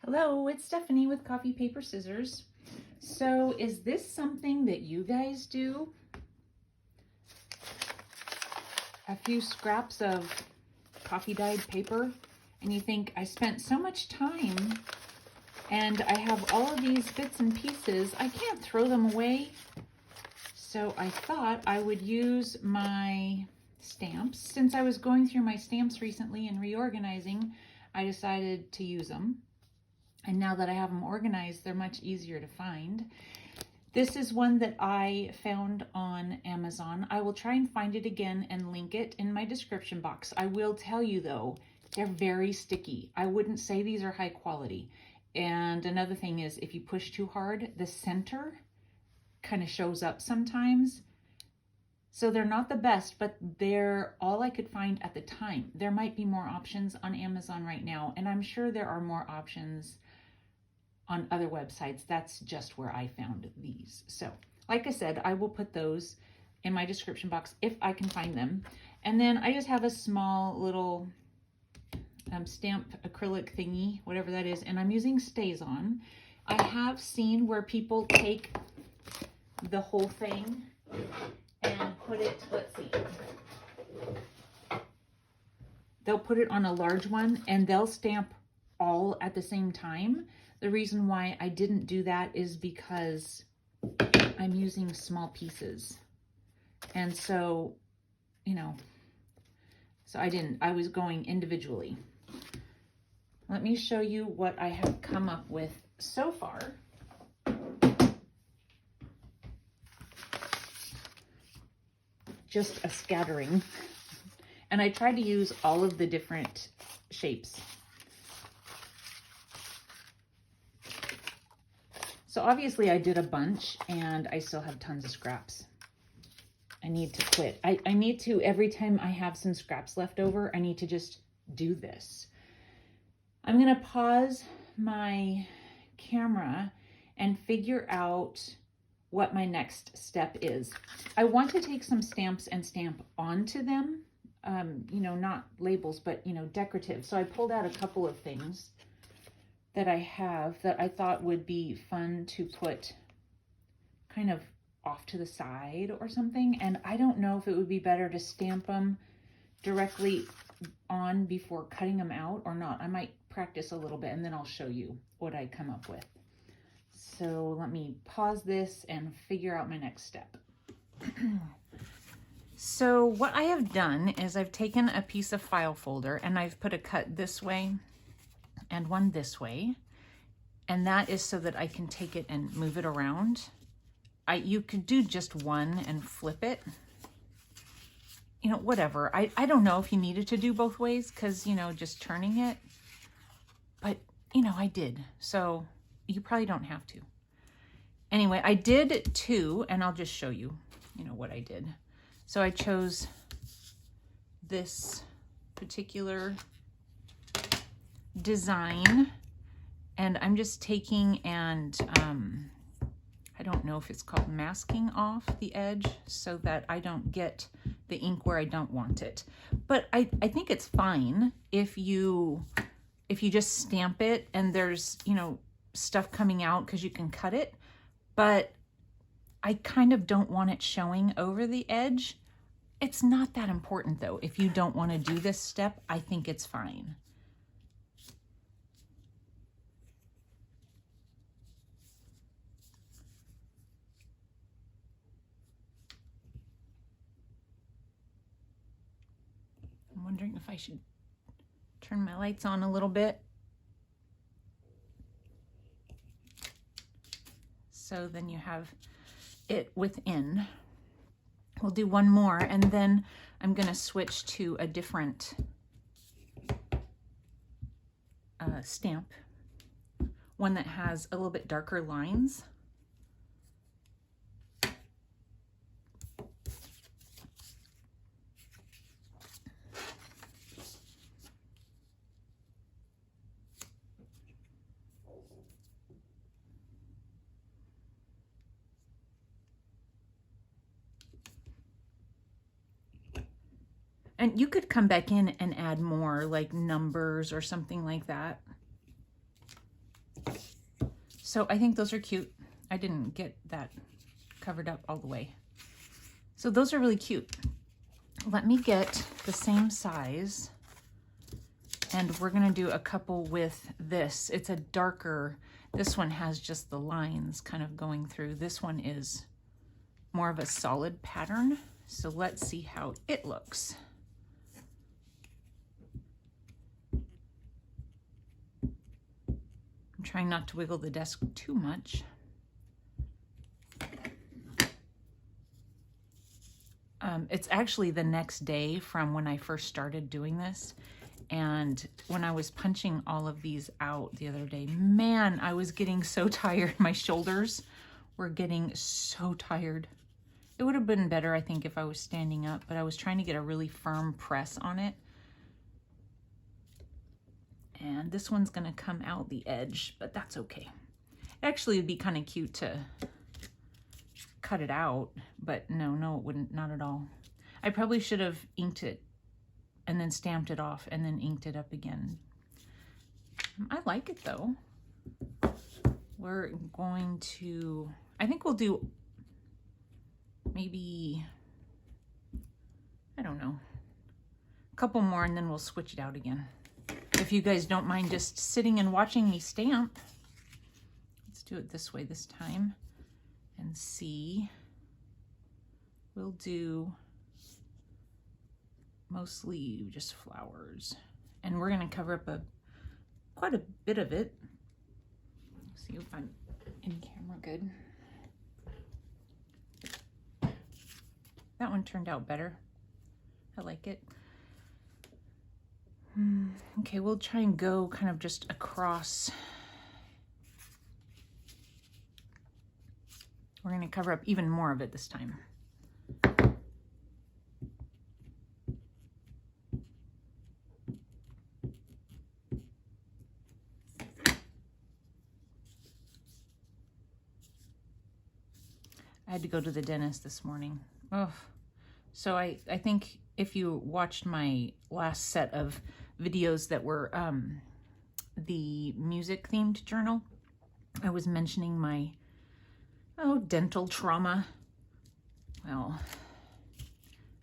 Hello, it's Stephanie with Coffee Paper Scissors. So is this something that you guys do? A few scraps of coffee dyed paper and you think, I spent so much time and I have all of these bits and pieces, I can't throw them away. So I thought I would use my stamps. Since I was going through my stamps recently and reorganizing, I decided to use them. And now that I have them organized, they're much easier to find. This is one that I found on Amazon. I will try and find it again and link it in my description box. I will tell you though, they're very sticky. I wouldn't say these are high quality. And another thing is, if you push too hard, the center kind of shows up sometimes. So they're not the best, but they're all I could find at the time. There might be more options on Amazon right now, and I'm sure there are more options on other websites. That's just where I found these. So like I said, I will put those in my description box if I can find them. And then I just have a small little stamp acrylic thingy, whatever that is, and I'm using StazOn. I have seen where people take the whole thing and put it, let's see, they'll put it on a large one and they'll stamp all at the same time. The reason why I didn't do that is because I'm using small pieces. And so, so I was going individually. Let me show you what I have come up with so far. Just a scattering. And I tried to use all of the different shapes. So obviously I did a bunch and I still have tons of scraps. I need to quit. I need to, every time I have some scraps left over, I need to just do this. I'm gonna pause my camera and figure out what my next step is. I want to take some stamps and stamp onto them, not labels, but, decorative. So I pulled out a couple of things that I have that I thought would be fun to put kind of off to the side or something. And I don't know if it would be better to stamp them directly on before cutting them out or not. I might practice a little bit and then I'll show you what I come up with. So let me pause this and figure out my next step. So what I have done is I've taken a piece of file folder and I've put a cut this way and one this way. And that is so that I can take it and move it around. You could do just one and flip it. Whatever. I don't know if you needed to do both ways because, just turning it. But, I did. So you probably don't have to. Anyway, I did two, and I'll just show you, what I did. So I chose this particular design, and I'm just taking and, I don't know if it's called masking off the edge so that I don't get the ink where I don't want it. But I think it's fine if you just stamp it and there's, stuff coming out because you can cut it. But I kind of don't want it showing over the edge. It's not that important though. If you don't want to do this step, I think it's fine. I'm wondering if I should turn my lights on a little bit. So then you have it within. We'll do one more and then I'm going to switch to a different stamp, one that has a little bit darker lines. And you could come back in and add more like numbers or something like that. So I think those are cute. I didn't get that covered up all the way. So those are really cute. Let me get the same size, and we're gonna do a couple with this. It's a darker, this one has just the lines kind of going through. This one is more of a solid pattern. So let's see how it looks. I'm trying not to wiggle the desk too much. It's actually the next day from when I first started doing this. And when I was punching all of these out the other day, man, I was getting so tired. My shoulders were getting so tired. It would have been better, I think, if I was standing up, but I was trying to get a really firm press on it. And this one's gonna come out the edge, but that's okay. Actually, it'd be kind of cute to cut it out, but no, it wouldn't, not at all. I probably should have inked it and then stamped it off and then inked it up again. I like it though. We're going to, I think we'll do maybe, I don't know, a couple more and then we'll switch it out again. If you guys don't mind just sitting and watching me stamp. Let's do it this way this time and see. We'll do mostly just flowers, and we're going to cover up quite a bit of it. See if I'm in camera good. That one turned out better. I like it. Okay, we'll try and go kind of just across. We're going to cover up even more of it this time. I had to go to the dentist this morning. Oh, so I think if you watched my last set of videos that were the music themed journal, I was mentioning my dental trauma. Well,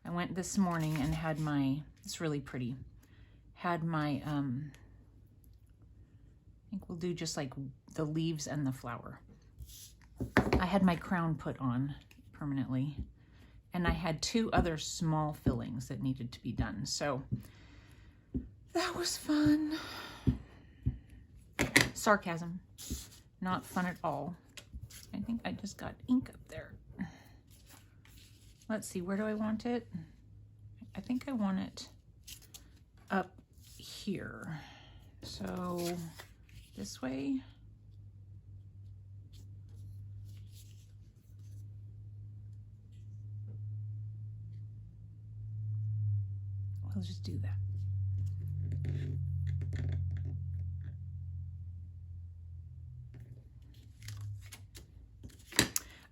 I went this morning and had my, it's really pretty, had my, I think we'll do just like the leaves and the flower. I had my crown put on permanently, and I had 2 other small fillings that needed to be done. So that was fun. Sarcasm, not fun at all. I think I just got ink up there. Let's see, where do I want it? I think I want it up here. So this way. We'll just do that.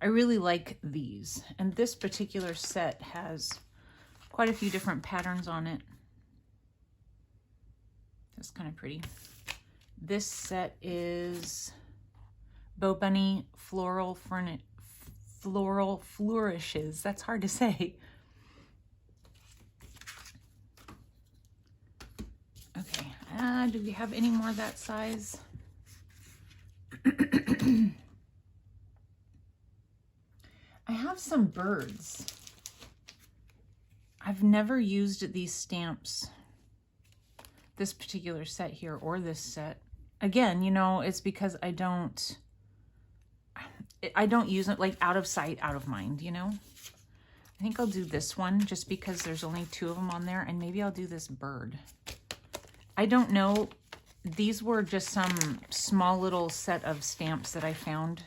I really like these, and this particular set has quite a few different patterns on it. That's kind of pretty. This set is Bow Bunny Floral Flourishes. That's hard to say. Okay, do we have any more that size? I have some birds. I've never used these stamps, this particular set here or this set. Again, you know, it's because I don't use it, like, out of sight, out of mind, you know? I think I'll do this one just because there's only 2 of them on there, and maybe I'll do this bird. I don't know. These were just some small little set of stamps that I found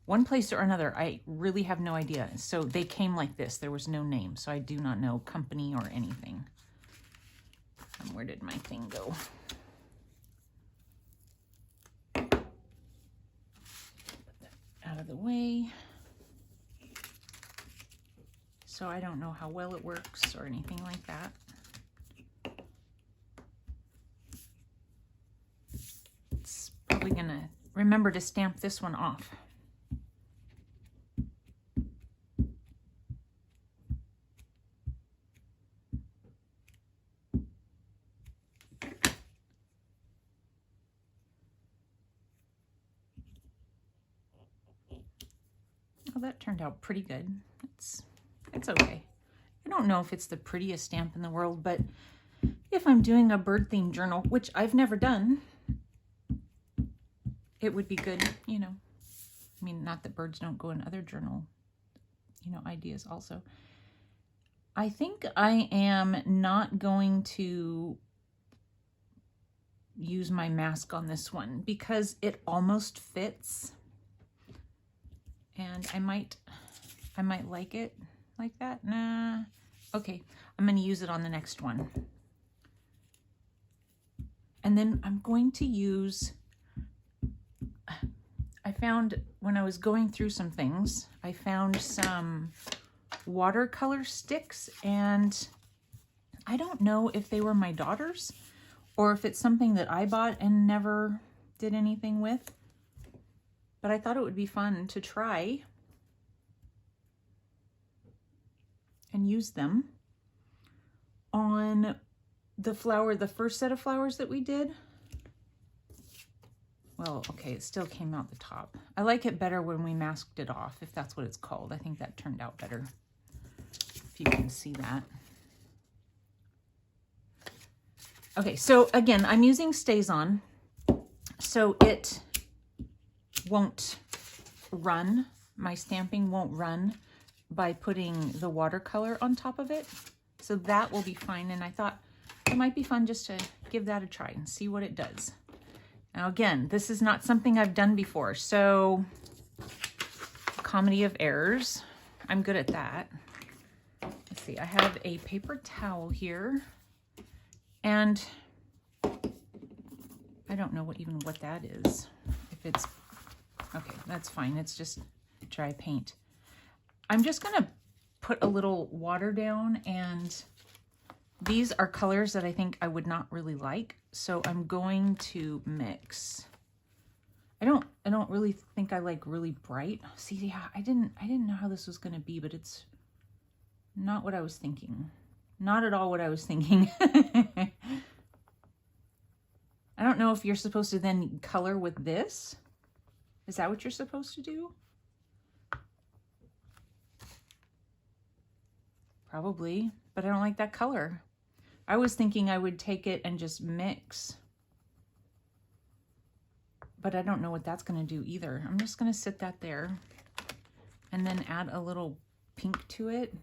one place or another. I really have no idea. So they came like this. There was no name, so I do not know company or anything. And where did my thing go? Put that out of the way. So I don't know how well it works or anything like that. It's probably gonna remember to stamp this one off. Well, that turned out pretty good. It's okay. I don't know if it's the prettiest stamp in the world, but if I'm doing a bird themed journal, which I've never done, it would be good, you know. I mean, not that birds don't go in other journal, you know, ideas also. I think I am not going to use my mask on this one because it almost fits. And I might like it like that. Nah. Okay, I'm going to use it on the next one. And then I'm going to use, I found when I was going through some things, I found some watercolor sticks, and I don't know if they were my daughter's or if it's something that I bought and never did anything with. But I thought it would be fun to try and use them on the flower, the first set of flowers that we did. Well, okay, it still came out the top. I like it better when we masked it off, if that's what it's called. I think that turned out better, if you can see that. Okay, so again, I'm using StazOn, so it won't run, my stamping won't run by putting the watercolor on top of it. So that will be fine. And I thought it might be fun just to give that a try and see what it does. Now again, this is not something I've done before, so comedy of errors. I'm good at that. Let's see, I have a paper towel here, and I don't know what that is. If it's okay, that's fine. It's just dry paint. I'm just gonna put a little water down, and these are colors that I think I would not really like, so I'm going to mix. I don't really think I like really bright. See, yeah, I didn't know how this was gonna be, but it's not what I was thinking. Not at all what I was thinking. I don't know if you're supposed to then color with this. Is that what you're supposed to do? Probably, but I don't like that color. I was thinking I would take it and just mix, but I don't know what that's going to do either. I'm just going to sit that there and then add a little pink to it.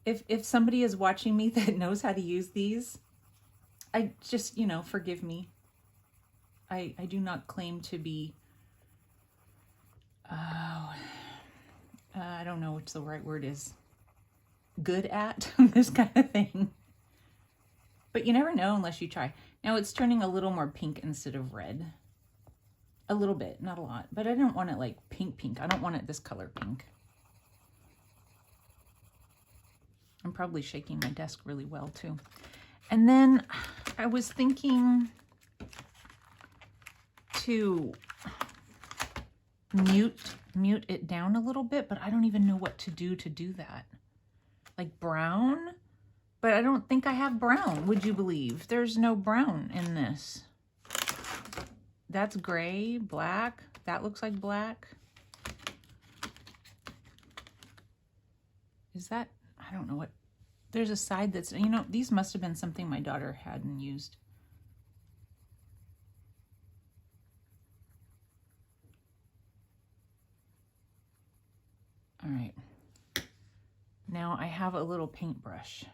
If somebody is watching me that knows how to use these, I just, you know, forgive me. I do not claim to be, I don't know which the right word is, good at this kind of thing. But you never know unless you try. Now it's turning a little more pink instead of red. A little bit, not a lot. But I don't want it like pink. I don't want it this color pink. I'm probably shaking my desk really well too. And then I was thinking to mute it down a little bit, but I don't even know what to do that. Like brown? But I don't think I have brown, would you believe? There's no brown in this. That's gray, black. That looks like black. Is that, I don't know what. There's a side that's, you know, these must have been something my daughter hadn't used. All right. Now I have a little paintbrush.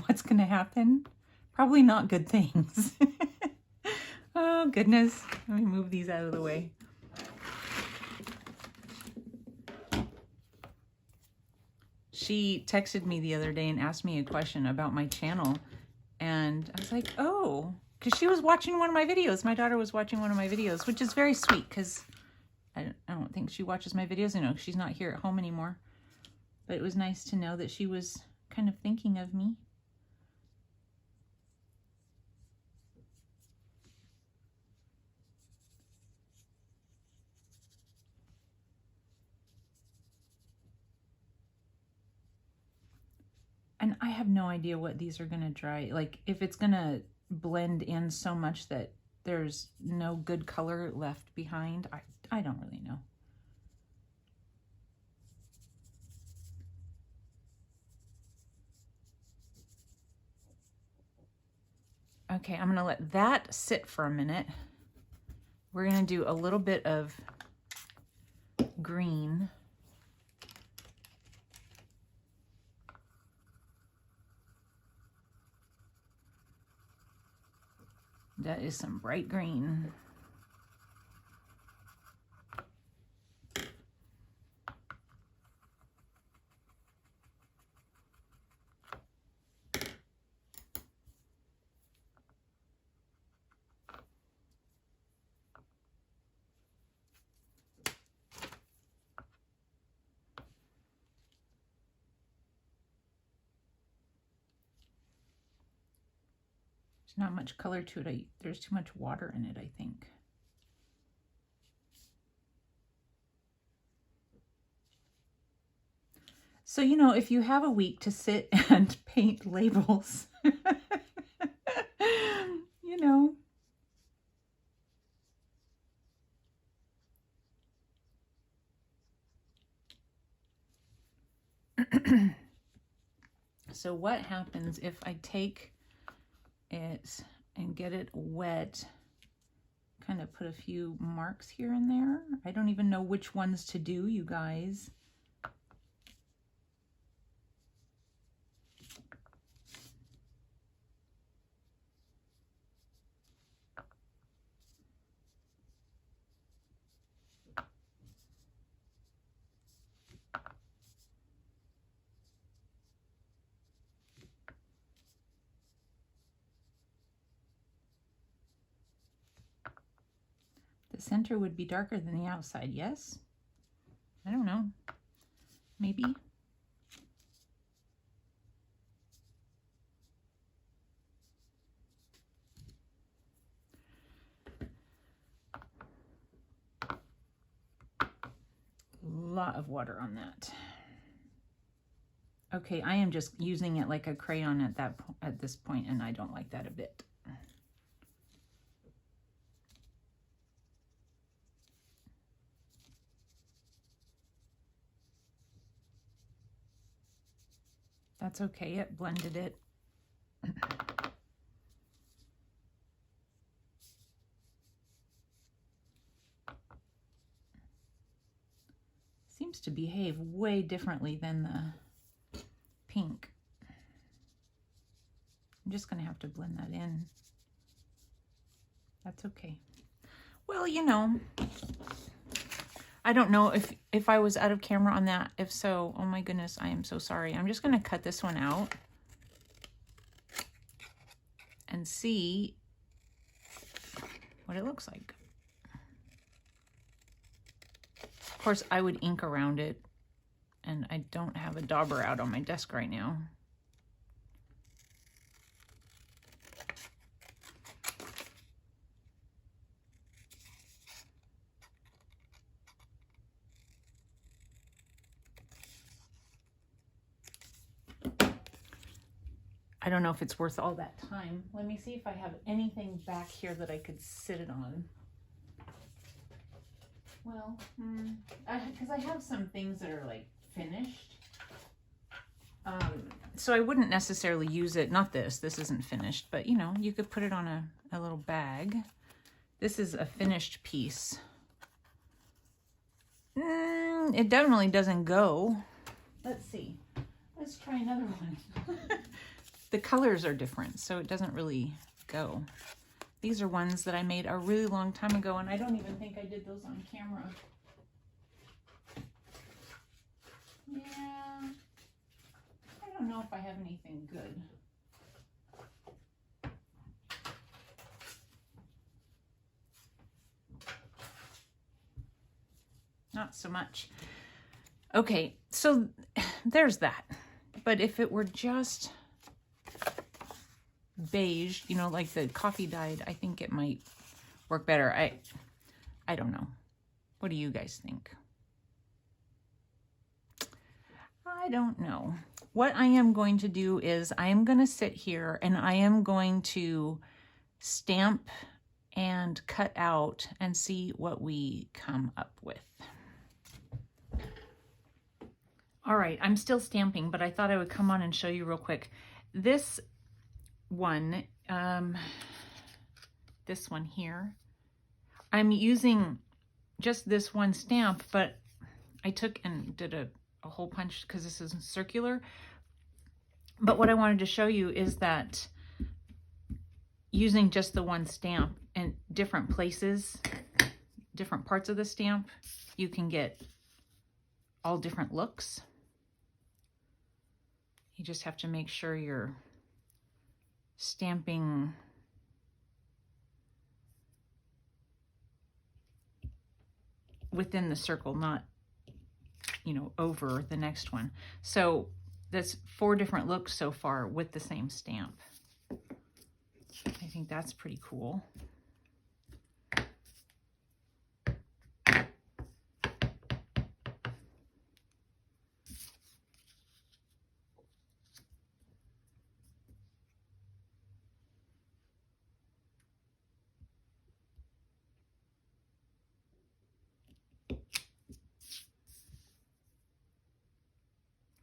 What's going to happen? Probably not good things. Oh, goodness. Let me move these out of the way. She texted me the other day and asked me a question about my channel. And I was like, oh, because she was watching one of my videos. My daughter was watching one of my videos, which is very sweet because I don't think she watches my videos. You know, she's not here at home anymore. But it was nice to know that she was kind of thinking of me. And I have no idea what these are going to dry. Like if it's going to blend in so much that there's no good color left behind. I don't really know. Okay, I'm going to let that sit for a minute. We're going to do a little bit of green. That is some bright green. There's not much color to it. There's too much water in it, I think. So, you know, if you have a week to sit and paint labels, you know. So what happens if I take it and get it wet, kind of put a few marks here and there? I don't even know which ones to do, you guys. The center would be darker than the outside, yes? I don't know. Maybe. Lot of water on that. Okay, I am just using it like a crayon at this point, and I don't like that a bit. That's okay, it blended it. Seems to behave way differently than the pink. I'm just gonna have to blend that in. That's okay. Well, you know, I don't know if I was out of camera on that. If so, oh my goodness, I am so sorry. I'm just gonna cut this one out and see what it looks like. Of course, I would ink around it, and I don't have a dauber out on my desk right now. I don't know if it's worth all that time. Let me see if I have anything back here that I could sit it on. Well, because I have some things that are like finished. So I wouldn't necessarily use it. Not this. This isn't finished, but you know, you could put it on a little bag. This is a finished piece. It definitely doesn't go. Let's see. Let's try another one. The colors are different, so it doesn't really go. These are ones that I made a really long time ago, and I don't even think I did those on camera. Yeah, I don't know if I have anything good. Not so much. Okay, so there's that. But if it were just beige, you know, like the coffee dyed, I think it might work better. I don't know. What do you guys think? I don't know. What I am going to do is I am going to sit here and I am going to stamp and cut out and see what we come up with. All right, I'm still stamping, but I thought I would come on and show you real quick. This one here, I'm using just this one stamp, but I took and did a hole punch because this is circular. But what I wanted to show you is that using just the one stamp in different places, different parts of the stamp, you can get all different looks. You just have to make sure you're stamping within the circle, not, you know, over the next one. So that's 4 different looks so far with the same stamp. I think that's pretty cool.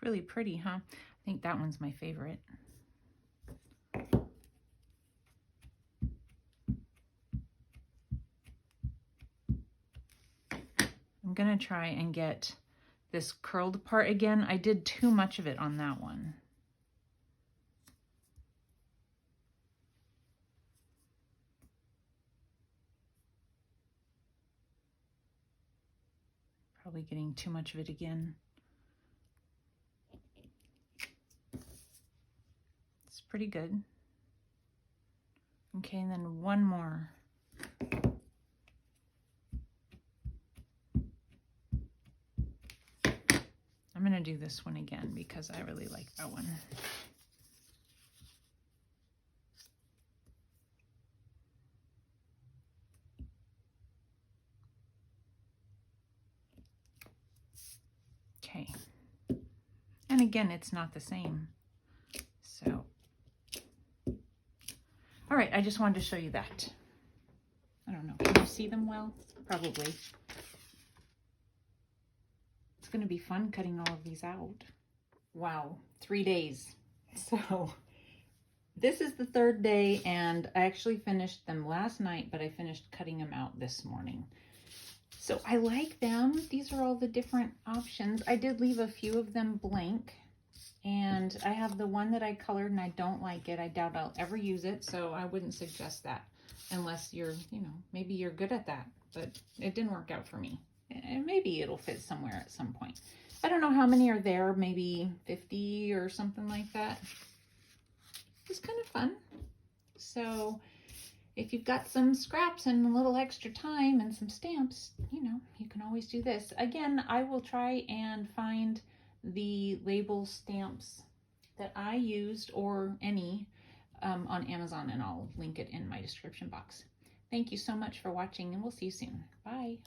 Really pretty, huh? I think that one's my favorite. I'm gonna try and get this curled part again. I did too much of it on that one. Probably getting too much of it again. It's pretty good. Okay, and then one more. I'm gonna do this one again because I really like that one. Okay. And again, it's not the same. So, all right, I just wanted to show you that. I don't know, can you see them well? Probably. It's gonna be fun cutting all of these out. Wow, 3 days. So this is the 3rd day, and I actually finished them last night, but I finished cutting them out this morning. So I like them. These are all the different options. I did leave a few of them blank, and I have the one that I colored and I don't like it. I doubt I'll ever use it, so I wouldn't suggest that unless you're, you know, maybe you're good at that, but it didn't work out for me. And maybe it'll fit somewhere at some point. I don't know how many are there, maybe 50 or something like that. It's kind of fun. So if you've got some scraps and a little extra time and some stamps, you know, you can always do this. Again, I will try and find the label stamps that I used, or any, on Amazon, and I'll link it in my description box. Thank you so much for watching, and we'll see you soon. Bye.